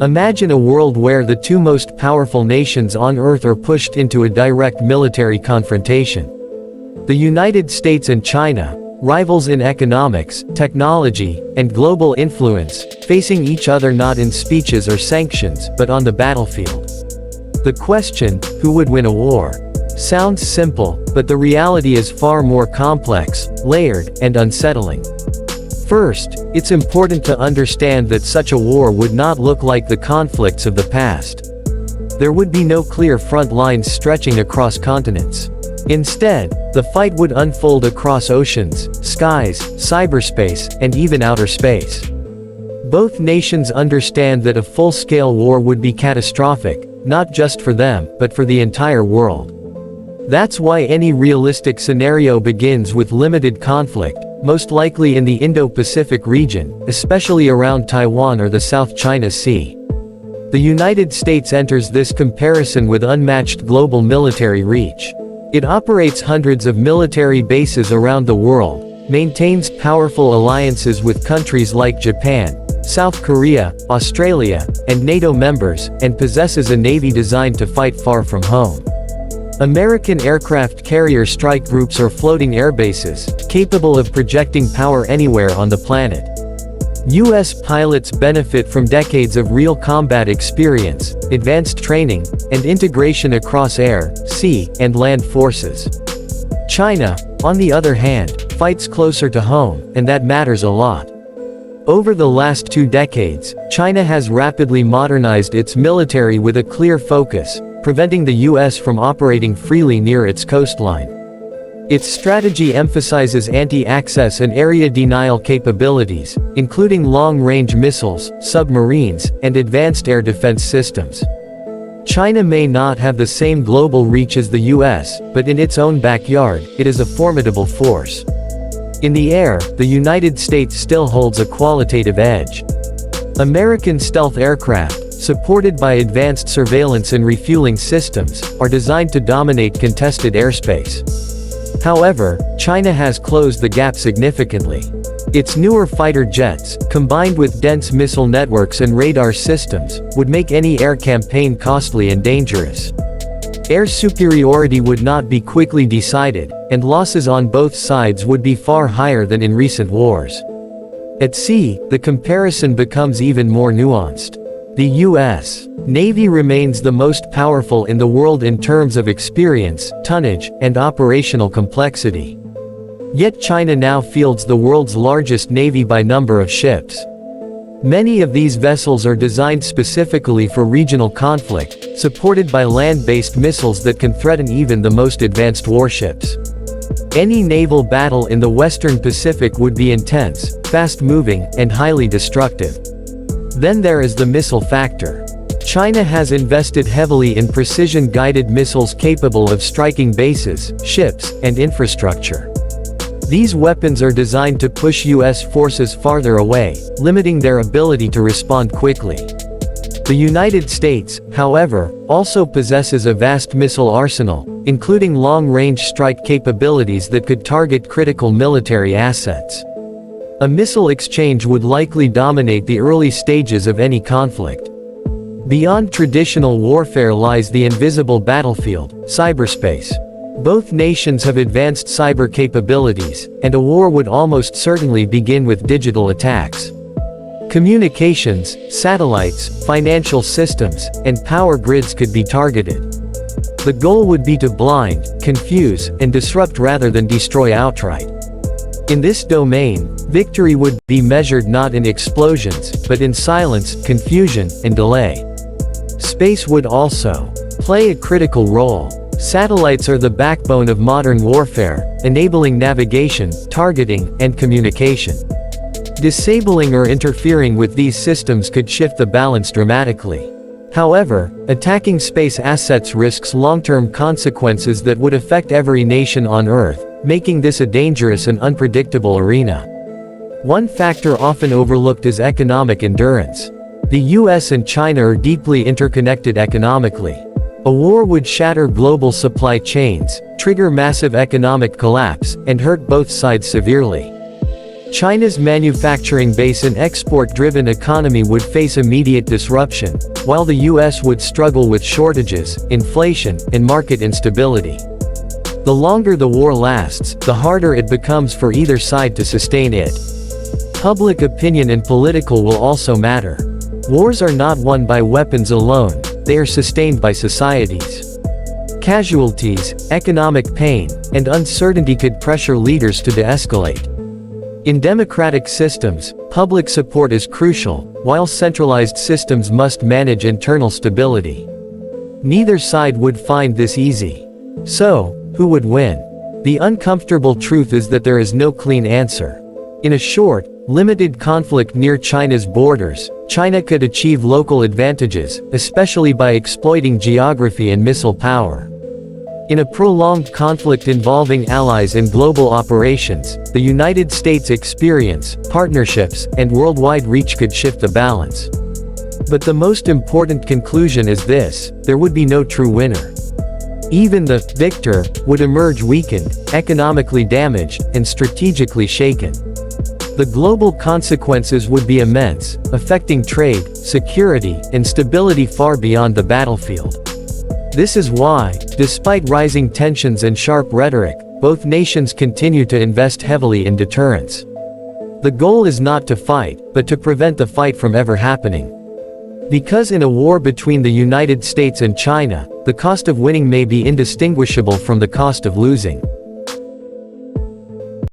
Imagine a world where the two most powerful nations on Earth are pushed into a direct military confrontation. The United States and China, rivals in economics, technology, and global influence, facing each other not in speeches or sanctions but on the battlefield. The question, who would win a war? Sounds simple, but the reality is far more complex, layered, and unsettling. First, it's important to understand that such a war would not look like the conflicts of the past. There would be no clear front lines stretching across continents. Instead, the fight would unfold across oceans, skies, cyberspace, and even outer space. Both nations understand that a full-scale war would be catastrophic, not just for them, but for the entire world. That's why any realistic scenario begins with limited conflict, most likely in the Indo-Pacific region, especially around Taiwan or the South China Sea. The United States enters this comparison with unmatched global military reach. It operates hundreds of military bases around the world, maintains powerful alliances with countries like Japan, South Korea, Australia, and NATO members, and possesses a navy designed to fight far from home. American aircraft carrier strike groups are floating airbases, capable of projecting power anywhere on the planet. U.S. pilots benefit from decades of real combat experience, advanced training, and integration across air, sea, and land forces. China, on the other hand, fights closer to home, and that matters a lot. Over the last 2 decades, China has rapidly modernized its military with a clear focus, preventing the U.S. from operating freely near its coastline. Its strategy emphasizes anti-access and area denial capabilities, including long-range missiles, submarines, and advanced air defense systems. China may not have the same global reach as the U.S., but in its own backyard, it is a formidable force. In the air, the United States still holds a qualitative edge. American stealth aircraft, supported by advanced surveillance and refueling systems, are designed to dominate contested airspace. However, China has closed the gap significantly. Its newer fighter jets, combined with dense missile networks and radar systems, would make any air campaign costly and dangerous. Air superiority would not be quickly decided, and losses on both sides would be far higher than in recent wars. At sea, the comparison becomes even more nuanced. The U.S. Navy remains the most powerful in the world in terms of experience, tonnage, and operational complexity. Yet China now fields the world's largest navy by number of ships. Many of these vessels are designed specifically for regional conflict, supported by land-based missiles that can threaten even the most advanced warships. Any naval battle in the Western Pacific would be intense, fast-moving, and highly destructive. Then there is the missile factor. China has invested heavily in precision-guided missiles capable of striking bases, ships, and infrastructure. These weapons are designed to push U.S. forces farther away, limiting their ability to respond quickly. The United States, however, also possesses a vast missile arsenal, including long-range strike capabilities that could target critical military assets. A missile exchange would likely dominate the early stages of any conflict. Beyond traditional warfare lies the invisible battlefield, cyberspace. Both nations have advanced cyber capabilities, and a war would almost certainly begin with digital attacks. Communications, satellites, financial systems, and power grids could be targeted. The goal would be to blind, confuse, and disrupt rather than destroy outright. In this domain, victory would be measured not in explosions, but in silence, confusion, and delay. Space would also play a critical role. Satellites are the backbone of modern warfare, enabling navigation, targeting, and communication. Disabling or interfering with these systems could shift the balance dramatically. However, attacking space assets risks long-term consequences that would affect every nation on Earth, making this a dangerous and unpredictable arena. One factor often overlooked is economic endurance. The US and China are deeply interconnected economically. A war would shatter global supply chains, trigger massive economic collapse, and hurt both sides severely. China's manufacturing base and export-driven economy would face immediate disruption, while the US would struggle with shortages, inflation, and market instability. The longer the war lasts, the harder it becomes for either side to sustain it. Public opinion and political will also matter. Wars are not won by weapons alone, they are sustained by societies. Casualties, economic pain, and uncertainty could pressure leaders to de-escalate. In democratic systems, public support is crucial, while centralized systems must manage internal stability. Neither side would find this easy. So, who would win? The uncomfortable truth is that there is no clean answer. In a short, limited conflict near China's borders, China could achieve local advantages, especially by exploiting geography and missile power. In a prolonged conflict involving allies and global operations, the United States' experience, partnerships, and worldwide reach could shift the balance. But the most important conclusion is this: there would be no true winner. Even the victor would emerge weakened, economically damaged, and strategically shaken. The global consequences would be immense, affecting trade, security, and stability far beyond the battlefield. This is why, despite rising tensions and sharp rhetoric, both nations continue to invest heavily in deterrence. The goal is not to fight, but to prevent the fight from ever happening. Because in a war between the United States and China, the cost of winning may be indistinguishable from the cost of losing.